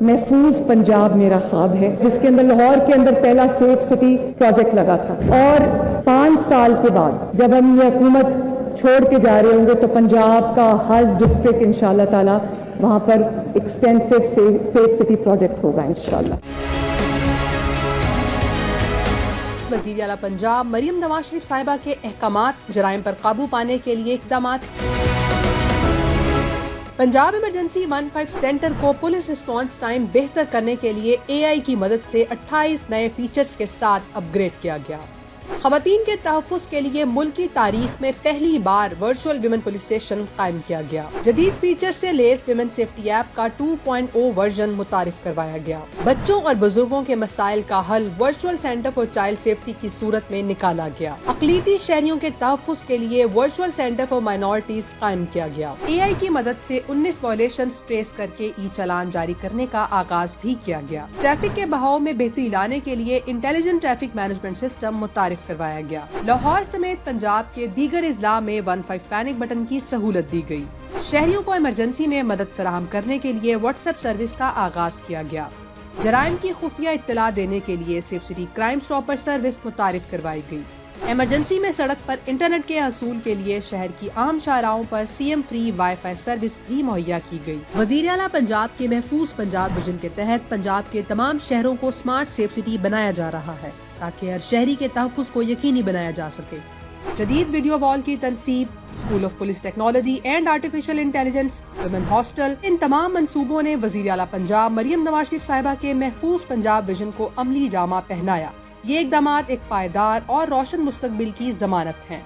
محفوظ پنجاب میرا خواب ہے، جس کے اندر لاہور کے اندر پہلا سیف سٹی پروجیکٹ لگا تھا، اور 5 سال کے بعد جب ہم یہ حکومت چھوڑ کے جا رہے ہوں گے تو پنجاب کا ہر ڈسٹرکٹ انشاءاللہ تعالی وہاں پر ایکسٹینسو سیف سٹی پروجیکٹ ہوگا انشاءاللہ۔ وزیر اعلیٰ پنجاب مریم نواز شریف صاحبہ کے احکامات، جرائم پر قابو پانے کے لیے اقدامات۔ پنجاب ایمرجنسی 15 سینٹر کو پولیس رسپانس ٹائم بہتر کرنے کے لیے AI کی مدد سے 28 نئے فیچرز کے ساتھ اپ گریڈ کیا گیا۔ خواتین کے تحفظ کے لیے ملکی تاریخ میں پہلی بار ورچوئل ویمن پولیس اسٹیشن قائم کیا گیا۔ جدید فیچر سے لیس ویمن سیفٹی ایپ کا 2.0 ورژن متعارف کروایا گیا۔ بچوں اور بزرگوں کے مسائل کا حل virtual centre for child safety کی صورت میں نکالا گیا۔ اقلیتی شہریوں کے تحفظ کے لیے ورچوئل سینٹر فار مائنورٹیز قائم کیا گیا۔ AI کی مدد سے 19 وائلیشنز ٹریس کر کے چالان جاری کرنے کا آغاز بھی کیا گیا۔ ٹریفک کے بہاؤ میں بہتری لانے کے لیے انٹیلیجنٹ ٹریفک مینجمنٹ سسٹم متعارف کروایا گیا۔ لاہور سمیت پنجاب کے دیگر اضلاع میں 15 پینک بٹن کی سہولت دی گئی۔ شہریوں کو ایمرجنسی میں مدد فراہم کرنے کے لیے واٹس ایپ سروس کا آغاز کیا گیا۔ جرائم کی خفیہ اطلاع دینے کے لیے سیف سٹی کرائم اسٹاپر سروس متعارف کروائی گئی۔ ایمرجنسی میں سڑک پر انٹرنیٹ کے حصول کے لیے شہر کی عام شاہراہوں پر CM free wi fi service بھی مہیا کی گئی۔ وزیر اعلیٰ پنجاب کے محفوظ پنجاب ویژن کے تحت پنجاب کے تمام شہروں کو اسمارٹ سیف سٹی بنایا جا رہا ہے تاکہ ہر شہری کے تحفظ کو یقینی بنایا جا سکے۔ جدید ویڈیو وال کی تنصیب، school of police technology and artificial intelligence, women hostel, ان تمام منصوبوں نے وزیر اعلیٰ پنجاب مریم نواز شریف صاحبہ کے محفوظ پنجاب ویژن کو عملی جامہ پہنایا۔ یہ اقدامات ایک پائیدار اور روشن مستقبل کی ضمانت ہیں۔